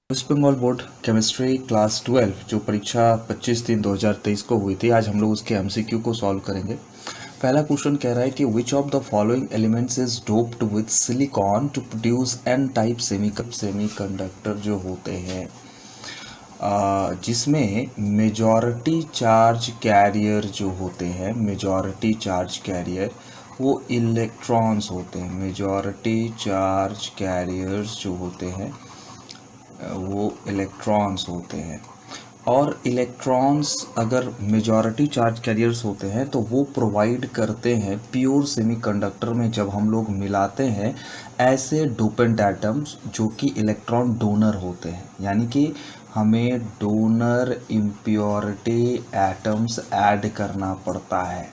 Waste Bengal board chemistry class 12 जो परीक्षा 25/3/2023 को हुई थी, आज हम लोग उसके एमसीक्यू को सॉल्व करेंगे। पहला क्वेश्चन कह रहा है कि which of the following elements is doped with silicon to produce N type semiconductor जो होते हैं, जिसमें मेजॉरिटी चार्ज कैरियर जो होते हैं, मेजॉरिटी चार्ज कैरियर वो इलेक्ट्रॉन्स होते हैं। मेजॉरिटी चार्ज कैरियर्स जो होते हैं वो इलेक्ट्रॉन्स होते हैं। और इलेक्ट्रॉन्स अगर मेजॉरिटी चार्ज कैरियर्स होते हैं तो वो प्रोवाइड करते हैं प्योर सेमीकंडक्टर में, जब हम लोग मिलाते हैं ऐसे डोपेंट एटम्स जो कि इलेक्ट्रॉन डोनर होते हैं, यानी कि हमें डोनर इम्प्योरिटी एटम्स ऐड करना पड़ता है।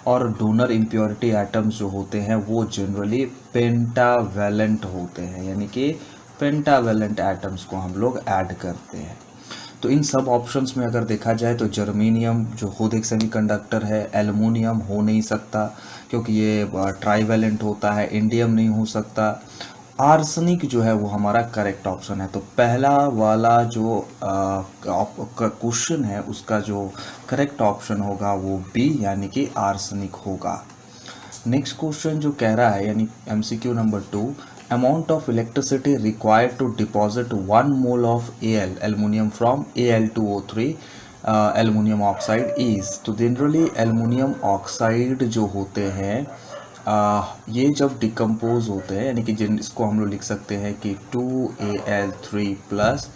और डोनर इम्प्योरिटी एटम्स जो होते हैं वो जनरली पेंटावेलेंट होते हैं, यानी कि पेंटावेलेंट एटम्स को हम लोग ऐड करते हैं। तो इन सब ऑप्शंस में अगर देखा जाए तो जर्मेनियम जो खुद एक सेमीकंडक्टर है, एल्युमिनियम हो नहीं सकता क्योंकि ये ट्राईवेलेंट होता है, इंडियम नहीं हो सकता, आर्सेनिक जो है वो हमारा करेक्ट ऑप्शन है। तो पहला वाला जो क्वेश्चन है उसका जो करेक्ट ऑप्शन होगा वो बी, यानी कि आर्सेनिक होगा। नेक्स्ट क्वेश्चन जो कह रहा है, यानी MCQ number 2, amount of electricity required to deposit 1 mole of L aluminium from Al2O3 aluminium oxide is. तो जनरली एल्युमिनियम ऑक्साइड जो होते हैं ये जब डिकम्पोज होते हैं, यानी कि इसको हम लोग लिख सकते हैं कि 2Al3 plus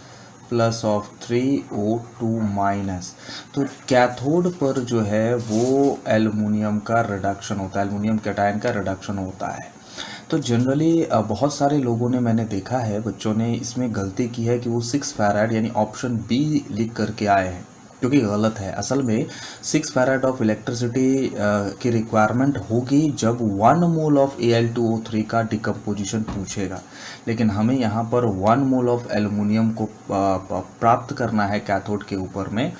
plus of 3O2 minus, तो कैथोड पर जो है वो एल्युमिनियम का रिडक्शन होता है, एल्युमिनियम कैटायन का रिडक्शन होता है। तो जनरली बहुत सारे लोगों ने, मैंने देखा है बच्चों ने इसमें गलती की है कि वो 6 फैराड यानी ऑप्शन बी लिख करके आए हैं, क्योंकि गलत है। असल में 6 फैराड ऑफ इलेक्ट्रिसिटी की रिक्वायरमेंट होगी जब 1 मोल ऑफ Al2O3 का डिकम्पोजिशन पूछेगा, लेकिन हमें यहाँ पर 1 मोल ऑफ एल्युमिनियम को प्राप्त करना है कैथोड के ऊपर में।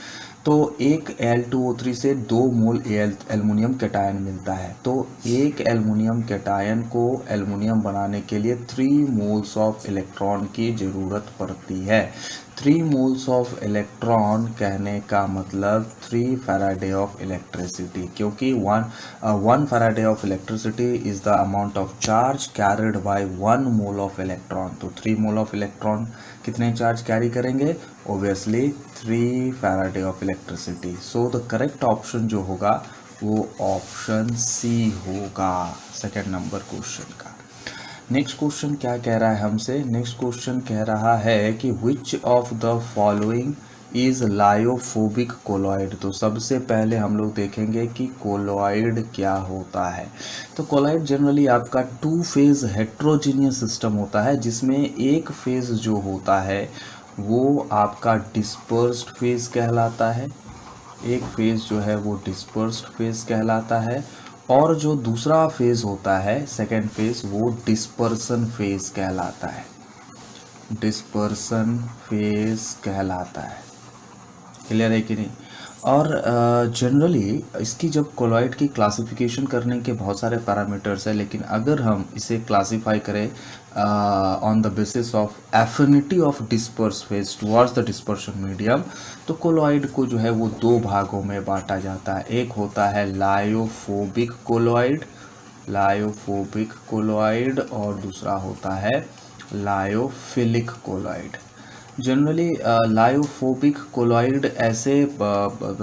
तो एक Al2O3 से 2 मोल एल्युमिनियम कैटायन मिलता है। तो एक एल्युमिनियम कैटायन को एल्युमिनियम बनाने के लिए 3 मोल्स ऑफ इलेक्ट्रॉन की ज़रूरत पड़ती है। 3 मोल्स ऑफ इलेक्ट्रॉन कहने का मतलब 3 फैराडे ऑफ इलेक्ट्रिसिटी, क्योंकि 1 Faraday of electricity is the amount of charge carried by 1 mole of electron. तो 3 मोल ऑफ इलेक्ट्रॉन कितने चार्ज कैरी करेंगे? Obviously 3 Faraday of electricity. So the correct option जो होगा वो ऑप्शन सी होगा, second number question का। Next question क्या कह रहा है हमसे? नेक्स्ट क्वेश्चन कह रहा है कि which of the following is lyophobic colloid. तो सबसे पहले हम लोग देखेंगे कि कोलॉइड क्या होता है। तो कोलॉइड जनरली आपका 2 फेज हेट्रोजीनियस सिस्टम होता है, जिसमें एक फेज जो होता है वो आपका डिस्पर्स्ड फेज कहलाता है, एक फेज जो है वो डिस्पर्स्ड फेज कहलाता है, और जो दूसरा फेज होता है सेकेंड फेज वो डिस्पर्सन फेज कहलाता है, डिस्पर्सन फेज कहलाता है। क्लियर है कि नहीं? और जनरली इसकी जब कोलॉइड की क्लासिफिकेशन करने के बहुत सारे पैरामीटर्स हैं, लेकिन अगर हम इसे क्लासिफाई करें on the basis of affinity of disperse phase towards the dispersion medium, तो कोलॉइड को जो है वो 2 भागों में बांटा जाता है। एक होता है लायोफोबिक कोलॉइड, लायोफोबिक कोलॉइड, और दूसरा होता है lyophilic colloid. Generally lyophobic colloid ऐसे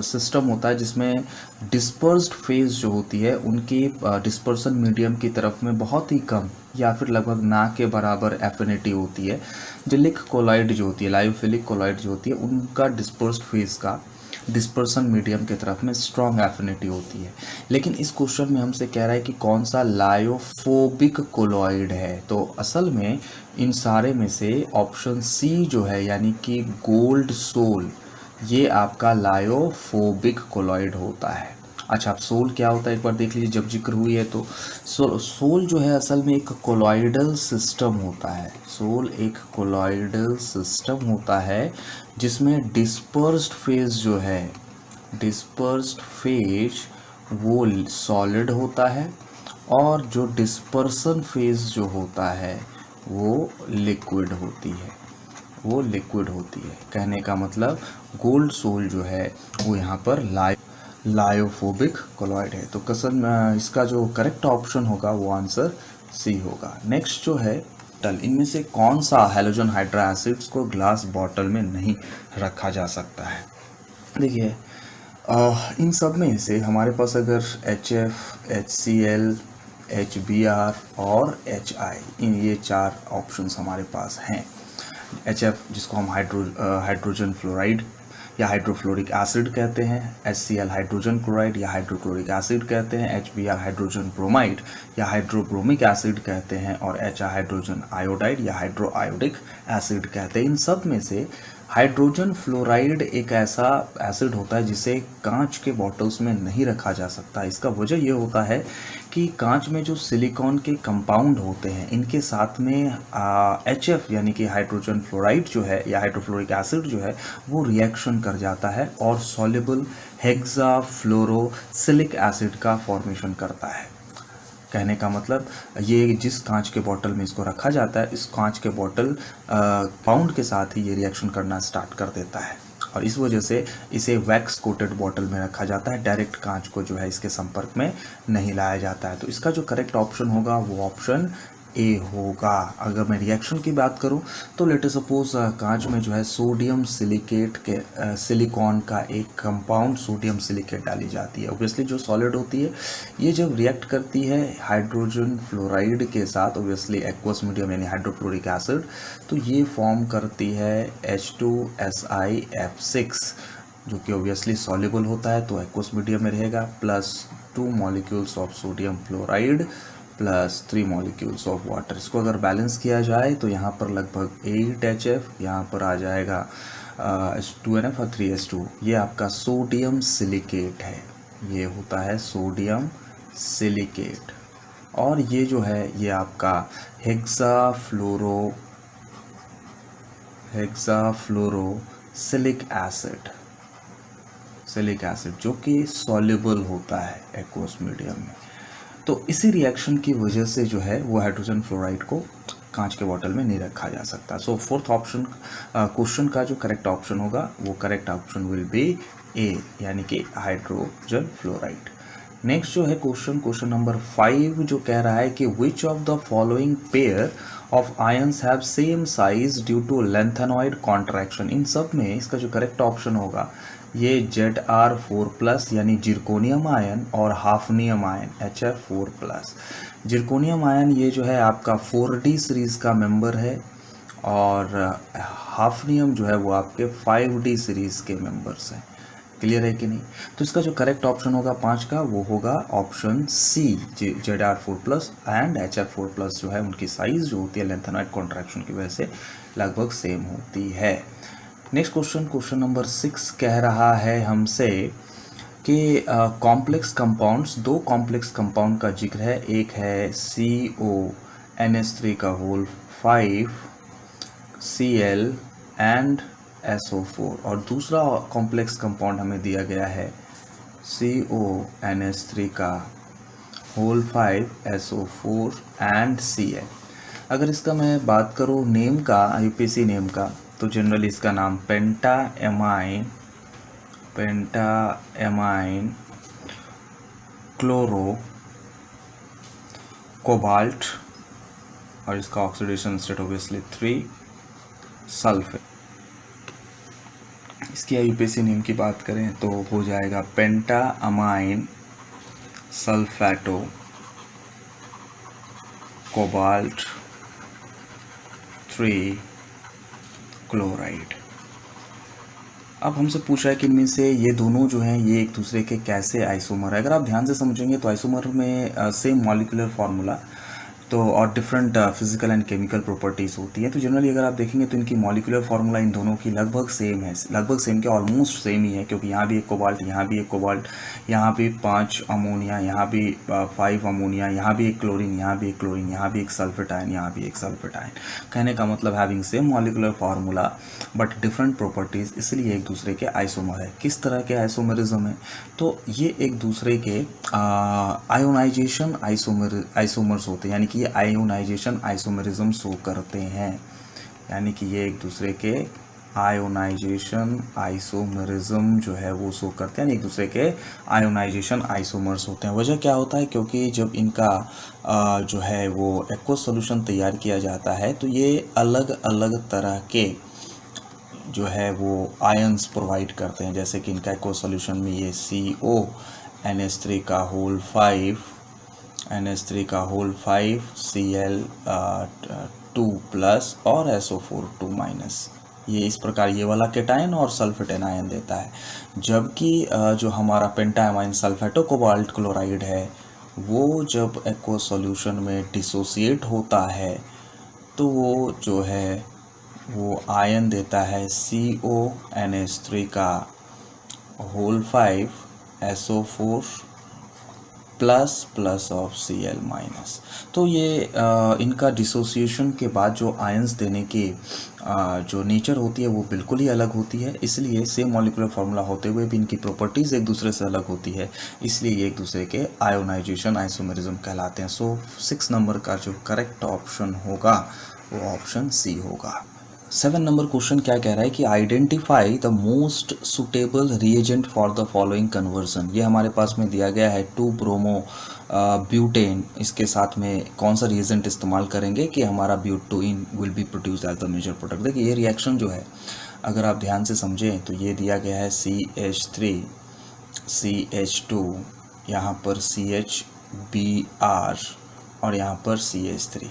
सिस्टम होता है जिसमें डिस्पर्स्ड फेज जो होती है उनकी डिस्पर्सन मीडियम की तरफ में बहुत ही कम या फिर लगभग ना के बराबर एफिनिटी होती है। जिलिक कोलॉइड जो होती है, लायोफिलिक कोलॉइड जो होती है, उनका डिस्पर्स्ड फेज का डिस्पर्सन मीडियम की तरफ में स्ट्रॉन्ग एफिनिटी होती है। लेकिन इस क्वेश्चन में हमसे कह रहा है कि कौन सा लायोफोबिक कोलॉइड है। तो असल में इन सारे में से ऑप्शन सी जो है, यानी कि गोल्ड सोल, ये आपका लायोफोबिक कोलॉइड होता है। अच्छा, अब सोल क्या होता है एक बार देख लीजिए, जब जिक्र हुई है तो सोल जो है असल में एक कोलॉइडल सिस्टम होता है। सोल एक कोलॉइडल सिस्टम होता है जिसमें डिस्पर्स्ड फेज जो है, डिस्पर्स्ड फेज वो सॉलिड होता है, और जो डिस्पर्सन फेज जो होता है वो लिक्विड होती है। वो लिक्विड होती है। कहने का मतलब गोल्ड सोल जो है वो यहाँ पर लायोफोबिक कोलॉइड है। तो कसन इसका जो करेक्ट ऑप्शन होगा वो आंसर सी होगा। नेक्स्ट जो है इनमें से कौन सा हैलोजन हाइड्रा एसिड्स को ग्लास बॉटल में नहीं रखा जा सकता है। देखिए इन सब में से हमारे पास अगर HF, HCl, HBr और HI, इन ये 4 ऑप्शंस हमारे पास हैं। HF जिसको हम हाइड्रोजन फ्लोराइड या हाइड्रोफ्लोरिक एसिड कहते हैं, HCl हाइड्रोजन क्लोराइड या हाइड्रोक्लोरिक एसिड कहते हैं, HBr हाइड्रोजन ब्रोमाइड या हाइड्रोब्रोमिक एसिड कहते हैं और HI हाइड्रोजन आयोडाइड या हाइड्रो आयोडिक एसिड कहते हैं। इन सब में से हाइड्रोजन फ्लोराइड एक ऐसा एसिड होता है जिसे कांच के बॉटल्स में नहीं रखा जा सकता। इसका वजह ये होता है कि कांच में जो सिलिकॉन के कंपाउंड होते हैं इनके साथ में HF यानी कि हाइड्रोजन फ्लोराइड जो है या हाइड्रोफ्लोरिक एसिड जो है वो रिएक्शन कर जाता है और सॉल्युबल हेक्साफ्लोरोसिलिक एसिड का फॉर्मेशन करता है। कहने का मतलब ये जिस कांच के बॉटल में इसको रखा जाता है, इस कांच के बॉटल पाउंड के साथ ही ये रिएक्शन करना स्टार्ट कर देता है और इस वजह से इसे वैक्स कोटेड बॉटल में रखा जाता है। डायरेक्ट कांच को जो है इसके संपर्क में नहीं लाया जाता है। तो इसका जो करेक्ट ऑप्शन होगा वो ऑप्शन ए होगा। अगर मैं रिएक्शन की बात करूं तो लेट सपोज कांच में जो है सोडियम सिलिकेट के सिलिकॉन का एक कंपाउंड सोडियम सिलिकेट डाली जाती है। ओब्वियसली जो सॉलिड होती है ये जब रिएक्ट करती है हाइड्रोजन फ्लोराइड के साथ, ओब्वियसली एक्वस मीडियम यानी हाइड्रोक्लोरिक एसिड, तो ये फॉर्म करती है H2SiF6 जो कि ओब्वियसली सॉल्युबल होता है तो एक्वस मीडियम में रहेगा, plus 2 molecules of sodium fluoride plus 3 molecules of water. इसको अगर बैलेंस किया जाए तो यहाँ पर लगभग 8 HF, यहाँ पर आ जाएगा H2NF और 3H2। ये आपका सोडियम सिलिकेट है, ये होता है सोडियम सिलिकेट। और ये जो है ये आपका हेक्साफ्लोरोसिलिक एसिड जो कि सॉल्युबल होता है एक्वस मीडियम में। तो इसी रिएक्शन की वजह से जो है वो हाइड्रोजन फ्लोराइड को कांच के बॉटल में नहीं रखा जा सकता। सो फोर्थ ऑप्शन क्वेश्चन का जो करेक्ट ऑप्शन होगा वो करेक्ट ऑप्शन विल बी ए यानी कि हाइड्रोजन फ्लोराइड। नेक्स्ट जो है क्वेश्चन नंबर 5 जो कह रहा है कि which of the following pair of ions have same size due to lanthanoid contraction. इन सब में इसका जो करेक्ट ऑप्शन होगा ये Zr4+ यानी जिरकोनियम आयन और hafnium ion HF4+। Zirconium ion ये जो है आपका 4D सीरीज़ का मेंबर है और हाफनियम जो है वो आपके 5D सीरीज़ के मेंबर्स हैं। क्लियर है कि नहीं? तो इसका जो करेक्ट ऑप्शन होगा 5 का वो होगा option C. Zr4+ and HF4+ जो है उनकी साइज़ जो होती है लेंथेनॉइड कॉन्ट्रैक्शन की वजह से लगभग सेम होती है। नेक्स्ट क्वेश्चन नंबर 6 कह रहा है हमसे कि कॉम्प्लेक्स कंपाउंड्स, 2 कॉम्प्लेक्स कंपाउंड का जिक्र है। एक है CONH3 का होल 5 Cl एंड SO4 और दूसरा कॉम्प्लेक्स कंपाउंड हमें दिया गया है CONH3 का होल 5 SO4 एंड Cl। अगर इसका मैं बात करूँ नेम का, IUPAC नेम का, तो जनरली इसका नाम पेंटाएमाइन क्लोरो कोबाल्ट और इसका ऑक्सीडेशन स्टेट ऑब्वियसली 3 सल्फेट। इसकी IUPAC नेम की बात करें तो हो जाएगा पेंटाअमाइन सल्फेटो कोबाल्ट 3 क्लोराइड। अब हमसे पूछा है कि इनमें से ये दोनों जो हैं ये एक दूसरे के कैसे आइसोमर है। अगर आप ध्यान से समझेंगे तो आइसोमर में सेम मॉलिक्यूलर फार्मूला तो और different physical and chemical properties होती हैं। तो जनरली अगर आप देखेंगे तो इनकी मॉलिक्यूलर फार्मूला इन दोनों की लगभग सेम है, लगभग सेम के ऑलमोस्ट सेम ही है, क्योंकि यहाँ भी एक कोबाल्ट, यहाँ भी एक कोबाल्ट, यहाँ भी 5 अमोनिया, यहाँ भी 5 अमोनिया, यहाँ भी एक क्लोरीन, यहाँ भी एक क्लोरीन, यहाँ भी एक सल्फेट आयन, यहाँ भी एक सल्फेट आयन। कहने का मतलब having same molecular formula but different properties, इसलिए एक दूसरे के आइसोमर है। किस तरह के आइसोमरिज्म है? तो ये एक दूसरे के आयोनाइजेशन आइसोमर्स होते हैं, यानी कि ये आयोनाइजेशन आइसोमरिज्म शो करते हैं। यानी कि ये एक दूसरे के आयोनाइजेशन आइसोमरिज्म जो है वो शो करते हैं, एक दूसरे के आयोनाइजेशन आइसोमर्स होते हैं। वजह क्या होता है, क्योंकि जब इनका जो है वो एक्वस सॉल्यूशन तैयार किया जाता है तो ये अलग अलग तरह के जो है वो आयंस प्रोवाइड करते हैं। जैसे कि इनका एक्वस सॉल्यूशन में ये CO NH3 का होल 5 Cl2+ और SO4 2-, ये इस प्रकार ये वाला केटायन और सल्फेट एनायन देता है। जबकि जो हमारा पेंटामाइन सल्फेटो कोबाल्ट क्लोराइड है वो जब एक्वस सॉल्यूशन में डिसोसिएट होता है तो वो जो है वो आयन देता है CONH3 का होल 5 SO4+ ऑफ Cl-। तो ये इनका डिसोसिएशन के बाद जो आयंस देने की जो नेचर होती है वो बिल्कुल ही अलग होती है। इसलिए सेम मॉलिक्यूलर फार्मूला होते हुए भी इनकी प्रॉपर्टीज़ एक दूसरे से अलग होती है, इसलिए ये एक दूसरे के आयोनाइजेशन आइसोमेरिज्म कहलाते हैं। सो 6 नंबर का जो करेक्ट ऑप्शन होगा वो ऑप्शन C होगा। 7 नंबर क्वेश्चन क्या कह रहा है कि identify the most suitable reagent for the following conversion. ये हमारे पास में दिया गया है 2 ब्रोमो ब्यूटेन, इसके साथ में कौन सा रिएजेंट इस्तेमाल करेंगे कि हमारा butene will be produce as the major product. देखिए ये रिएक्शन जो है अगर आप ध्यान से समझें तो ये दिया गया है CH3 CH2, यहाँ पर CHBr और यहाँ पर CH3।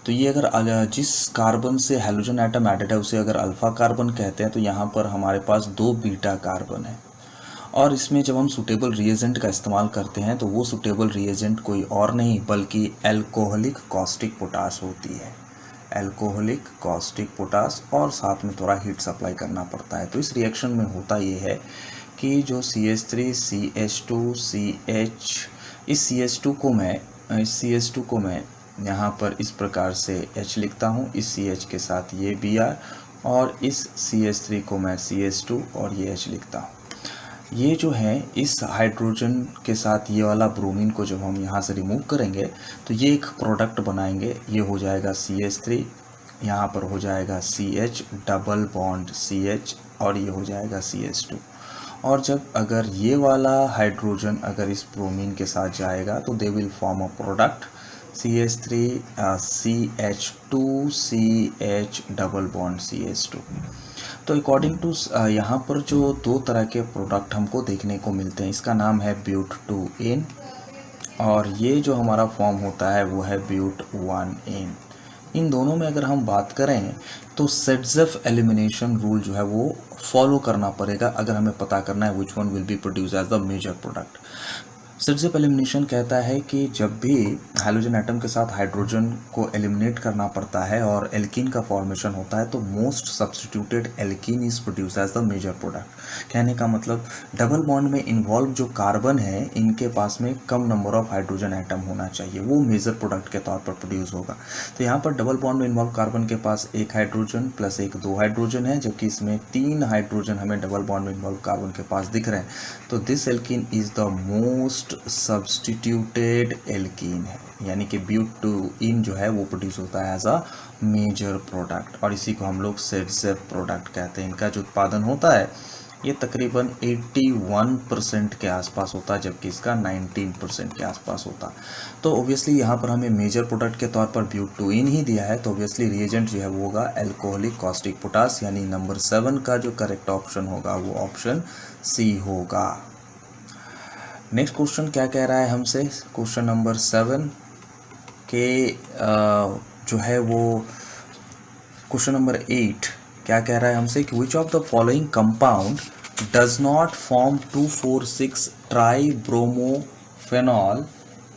तो ये अगर जिस कार्बन से हैलोजन एटम एडेड है उसे अगर अल्फ़ा कार्बन कहते हैं तो यहाँ पर हमारे पास 2 बीटा कार्बन है। और इसमें जब हम सूटेबल रिएजेंट का इस्तेमाल करते हैं तो वो सूटेबल रिएजेंट कोई और नहीं बल्कि एल्कोहलिक कॉस्टिक पोटाश होती है। एल्कोहलिक कॉस्टिक पोटाश, और साथ में थोड़ा हीट सप्लाई करना पड़ता है। तो इस रिएक्शन में होता ये है कि जो CH3 CH2 CH, इस CH2 को मैं यहाँ पर इस प्रकार से H लिखता हूँ, इस CH के साथ ये Br, और इस CH3 को मैं CH2 और ये H लिखता हूँ। ये जो है इस हाइड्रोजन के साथ ये वाला ब्रोमीन को जब हम यहाँ से रिमूव करेंगे तो ये एक प्रोडक्ट बनाएंगे। ये हो जाएगा CH3, यहाँ पर हो जाएगा CH डबल बॉन्ड CH, और ये हो जाएगा CH2। और जब अगर ये वाला हाइड्रोजन अगर इस ब्रोमीन के साथ जाएगा तो they will form a product CH3 CH2 CH double bond CH2। तो अकॉर्डिंग टू यहाँ पर जो 2 तरह के प्रोडक्ट हमको देखने को मिलते हैं, इसका नाम है ब्यूट-2-इन, और ये जो हमारा फॉर्म होता है वो है ब्यूट-1-इन। इन दोनों में अगर हम बात करें तो सेट्ज़ेफ एलिमिनेशन रूल जो है वो फॉलो करना पड़ेगा अगर हमें पता करना है which one will be produce as the major product. Saytzeff elimination कहता है कि जब भी हाइड्रोजन एटम के साथ हाइड्रोजन को एलिमिनेट करना पड़ता है और एल्कीन का फॉर्मेशन होता है तो most substituted alkene is produce as the major product. कहने का मतलब डबल बॉन्ड में इन्वॉल्व जो कार्बन है इनके पास में कम नंबर ऑफ हाइड्रोजन एटम होना चाहिए, वो मेजर प्रोडक्ट के तौर पर प्रोड्यूस होगा। तो यहाँ पर डबल बॉन्ड में इन्वॉल्व कार्बन के पास 1 हाइड्रोजन प्लस 1 2 हाइड्रोजन है, जबकि इसमें 3 हाइड्रोजन हमें डबल बॉन्ड में इन्वॉल्व कार्बन के पास दिख रहे हैं। तो this alkene is the most substituted alkene है, यानी कि ब्यूट-2-इन जो है वो प्रोड्यूस होता है एज अ मेजर प्रोडक्ट, और इसी को हम लोग सेट्ज़ेफ प्रोडक्ट कहते हैं। इनका जो उत्पादन होता है ये तकरीबन 81% के आसपास होता है, जबकि इसका 19% के आसपास होता। तो ऑब्वियसली यहाँ पर हमें मेजर प्रोडक्ट के तौर पर ब्यूट-2-इन ही दिया है, तो ऑब्वियसली रिएजेंट जो है वो होगा एल्कोहलिक कॉस्टिक पोटाश, यानी नंबर 7 का जो करेक्ट ऑप्शन होगा वो ऑप्शन C होगा। नेक्स्ट क्वेश्चन क्या कह रहा है हमसे, क्वेश्चन नंबर 7 के जो है वो क्वेश्चन नंबर 8 क्या कह रहा है हमसे कि which of the following compound does not form 2,4,6 tribromophenol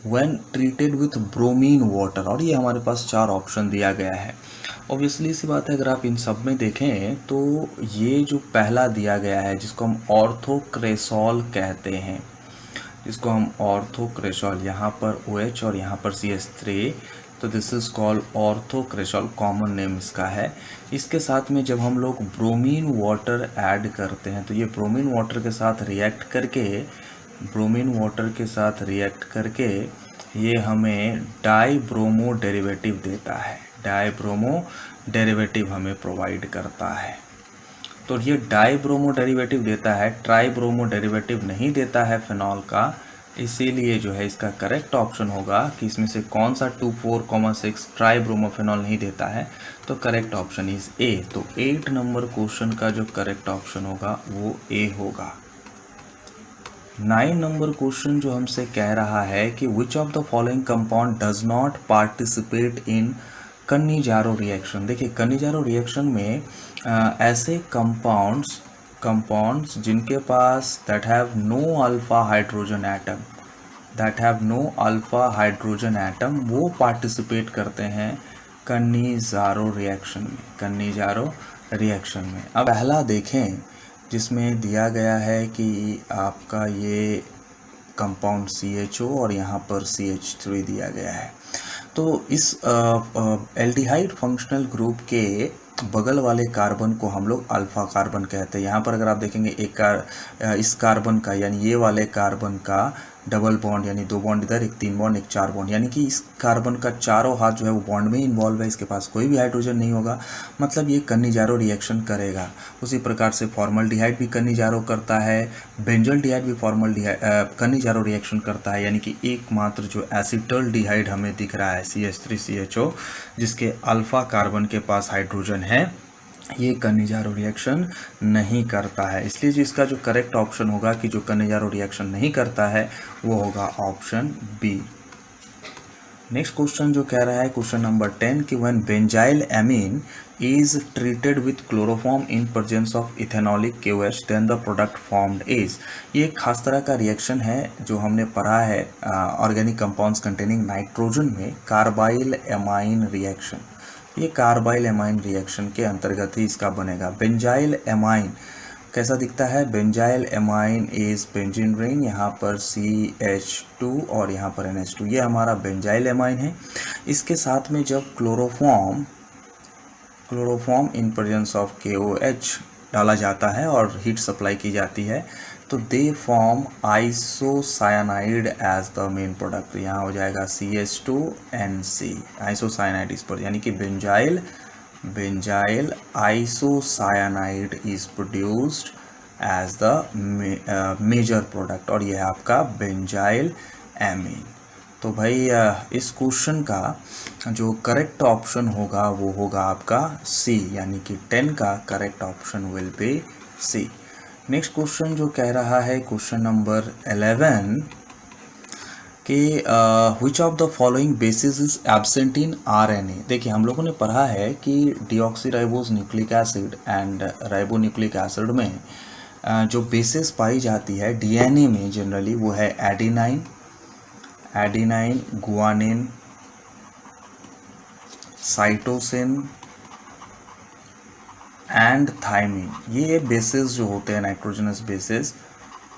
when treated with bromine water. और ये हमारे पास 4 ऑप्शन दिया गया है। ऑब्वियसली सी बात है अगर आप इन सब में देखें तो ये जो पहला दिया गया है जिसको हम ऑर्थोक्रेसॉल कहते हैं, जिसको हम ऑर्थोक्रेसॉल, यहाँ पर OH और यहाँ पर CH3, तो this is called orthocresol, common name इसका है। इसके साथ में जब हम लोग ब्रोमीन वाटर ऐड करते हैं तो ये ब्रोमीन वाटर के साथ रिएक्ट करके ये हमें डाई ब्रोमो डेरिवेटिव देता है। डाई ब्रोमो डेरिवेटिव हमें प्रोवाइड करता है। तो ये डाई ब्रोमो डेरिवेटिव देता है, ट्राई ब्रोमो डेरिवेटिव नहीं देता है फिनॉल का, इसीलिए जो है इसका करेक्ट ऑप्शन होगा कि इसमें से कौन सा 2,4,6 ट्राई ब्रोमोफिनॉल नहीं देता है। तो करेक्ट ऑप्शन इज ए। तो 8 नंबर क्वेश्चन का जो करेक्ट ऑप्शन होगा वो ए होगा। 9 नंबर क्वेश्चन जो हमसे कह रहा है कि which of the following compound does not participate in Cannizzaro reaction. देखिए कन्नीजारो रिएक्शन में ऐसे कंपाउंड्स जिनके पास that have no alpha hydrogen atom वो पार्टिसिपेट करते हैं कन्नीजारो रिएक्शन में। अब पहला देखें जिसमें दिया गया है कि आपका ये कंपाउंड CHO और यहाँ पर CH3 दिया गया है। तो इस एल्डिहाइड फंक्शनल ग्रुप के बगल वाले कार्बन को हम लोग अल्फा कार्बन कहते हैं। यहाँ पर अगर आप देखेंगे इस कार्बन का यानी ये वाले कार्बन का डबल बॉन्ड यानी 2 बॉन्ड इधर, एक 3 बॉन्ड, एक 4 बॉन्ड, यानी कि इस कार्बन का चारों हाथ जो है वो बॉन्ड में इन्वॉल्व है, इसके पास कोई भी हाइड्रोजन नहीं होगा, मतलब ये कन्नीजारो रिएक्शन करेगा। उसी प्रकार से फॉर्मल्डिहाइड भी कन्नीजारो करता है, बेंजल्डिहाइड भी कन्नीजारो रिएक्शन करता है, यानी कि एकमात्र जो एसिटल्डिहाइड हमें दिख रहा है CH3CHO जिसके अल्फा कार्बन के पास हाइड्रोजन है, ये कन्नीजारो रिएक्शन नहीं करता है। इसलिए जो इसका जो करेक्ट ऑप्शन होगा कि जो कन्नीजारो रिएक्शन नहीं करता है वो होगा ऑप्शन बी। नेक्स्ट क्वेश्चन जो कह रहा है क्वेश्चन नंबर 10 कि when benzyl amine is treated with chloroform in presence of ethanoic KOH then the product formed is। ये एक खास तरह का रिएक्शन है जो हमने पढ़ा है ऑर्गेनिक कंपाउंड्स कंटेनिंग नाइट्रोजन में, कार्बाइल एमाइन रिएक्शन। ये कार्बाइल एमाइन रिएक्शन के अंतर्गत ही इसका बनेगा। बेंजाइल एमाइन कैसा दिखता है? Benzyl amine is benzene ring, यहाँ पर CH2 और यहाँ पर NH2, ये हमारा बेंजाइल एमाइन है। इसके साथ में जब chloroform in presence of KOH डाला जाता है और हीट सप्लाई की जाती है तो they form isocyanide as the main product. यहाँ हो जाएगा CH2NC, आइसोसायनाइड इस पर, यानी कि benzyl isocyanide is produced as the major product और यह है आपका बेंजाइल एमीन। तो भाई इस क्वेश्चन का जो करेक्ट ऑप्शन होगा वो होगा आपका सी, यानी कि 10 का correct option will be C. Next question जो कह रहा है क्वेश्चन नंबर 11 कि which of the following bases is absent in RNA। देखिए हम लोगों ने पढ़ा है कि deoxyribose nucleic acid and ribonucleic acid में जो बेसिस पाई जाती है DNA में जनरली वो है adenine, guanine, cytosine and thymine. ये बेसिस जो होते हैं नाइट्रोजनस बेसिस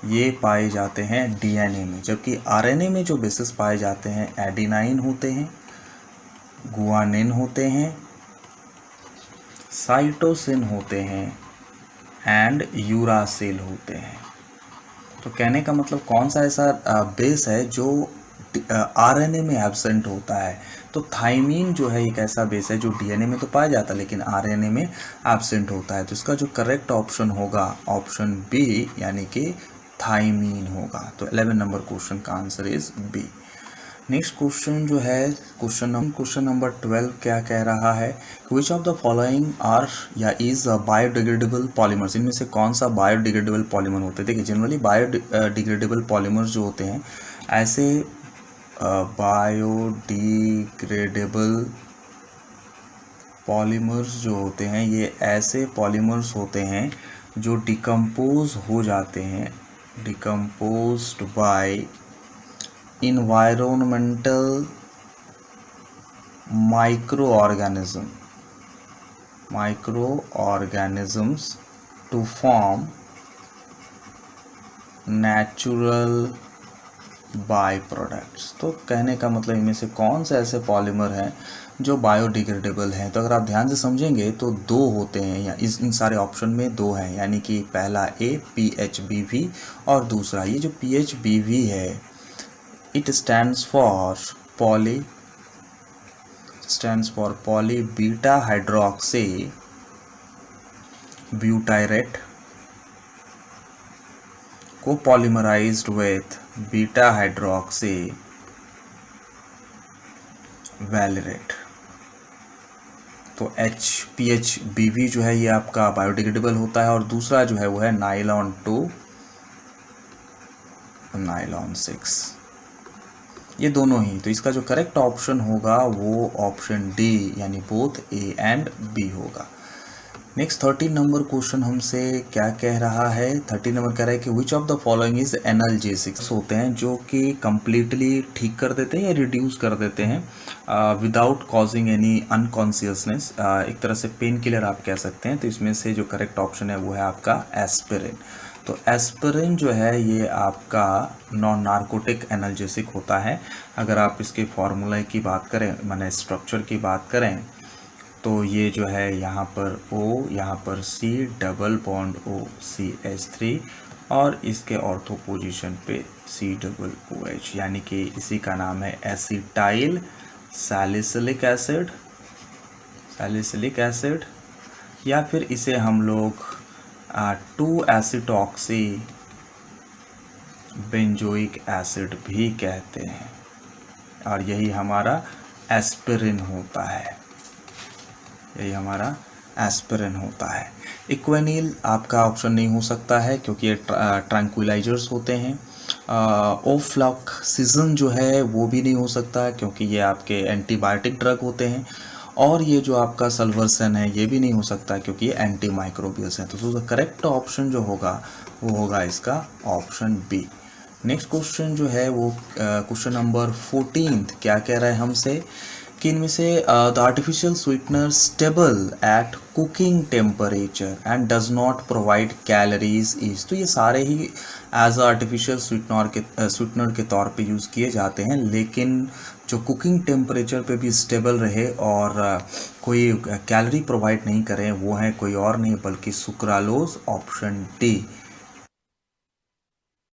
ये पाए जाते हैं DNA में, जबकि RNA में जो बेसिस पाए जाते हैं एडिनाइन होते हैं, गुआनिन होते हैं, साइटोसिन होते हैं एंड यूरासिल होते हैं। तो कहने का मतलब कौन सा ऐसा बेस है जो RNA में एब्सेंट होता है? तो थाइमीन जो है एक ऐसा बेस है जो DNA में तो पाया जाता है लेकिन RNA में एब्सेंट होता है। तो इसका जो करेक्ट ऑप्शन होगा ऑप्शन बी, यानी कि थाइमीन होगा। तो 11 नंबर क्वेश्चन का answer is B. Next question जो है क्वेश्चन नंबर 12 क्या कह रहा है? Which of the following are या इज बायोडिग्रेडेबल पॉलीमर्स। इनमें से कौन सा बायोडिग्रेडेबल पॉलीमर होते हैं? देखिए जनरली बायोडिग्रेडेबल पॉलीमर्स जो होते हैं ऐसे बायोडिग्रेडेबल पॉलीमर्स जो होते हैं ये ऐसे पॉलीमर्स होते हैं जो डिकम्पोज हो जाते हैं, decomposed by environmental microorganisms to form natural byproducts। तो कहने का मतलब इनमें से कौन से ऐसे पॉलीमर हैं जो बायोडिग्रेडेबल हैं? तो अगर आप ध्यान से समझेंगे तो दो होते हैं, या इन सारे ऑप्शन में दो हैं, यानी कि पहला ए PHBV और दूसरा ये जो PHBV है it stands for stands for polybeta hydroxy butyrate copolymerized with beta hydroxy valerate। तो HPHBV जो है ये आपका बायोडिग्रेडेबल होता है, और दूसरा जो है वो है नाइलॉन 2 नाइलॉन 6, ये दोनों ही। तो इसका जो करेक्ट ऑप्शन होगा वो ऑप्शन डी यानी बोथ ए एंड बी होगा। नेक्स्ट 13 नंबर क्वेश्चन हमसे क्या कह रहा है। 13 नंबर कह रहा है कि which of the following is analgesics होते हैं जो कि कंप्लीटली ठीक कर देते हैं या रिड्यूस कर देते हैं विदाउट कॉजिंग एनी अनकॉन्शियसनेस, एक तरह से पेन किलर आप कह सकते हैं। तो इसमें से जो करेक्ट ऑप्शन है वो है आपका एस्पिरिन। तो एस्पिरिन जो है ये आपका नॉन नार्कोटिक एनाल्जेसिक होता है। अगर आप इसके फॉर्मूला की बात करें, माने स्ट्रक्चर की बात करें, तो ये जो है यहाँ पर O, यहाँ पर C, double bond O CH3, और इसके ऑर्थो पोजीशन पे COOH, यानी कि इसी का नाम है एसिटाइल सैलिसिलिक एसिड, या फिर इसे हम लोग 2-एसिटॉक्सी बेंजोइक एसिड भी कहते हैं, और यही हमारा एस्पिरिन होता है, यही हमारा एस्पिरिन होता है। इक्वेनिल आपका ऑप्शन नहीं हो सकता है क्योंकि ये ट्रैंक्विलाइजर्स होते हैं। ओफ्लॉक्सिजन जो है वो भी नहीं हो सकता है क्योंकि ये आपके एंटीबायोटिक ड्रग होते हैं। और ये जो आपका सल्वर्सन है ये भी नहीं हो सकता क्योंकि ये एंटी माइक्रोबियल्स हैं। तो करेक्ट ऑप्शन जो होगा वो होगा इसका ऑप्शन बी। नेक्स्ट क्वेश्चन जो है वो क्वेश्चन नंबर 14 क्या कह रहा है हमसे कि इनमें से the artificial sweetener stable at cooking temperature and does not provide calories is. तो ये सारे ही एज आर्टिफिशियल स्वीटनर के तौर पे यूज़ किए जाते हैं, लेकिन जो कुकिंग टेम्परेचर पे भी स्टेबल रहे और कोई कैलोरी प्रोवाइड नहीं करें वो है कोई और नहीं बल्कि सुक्रालोज, ऑप्शन डी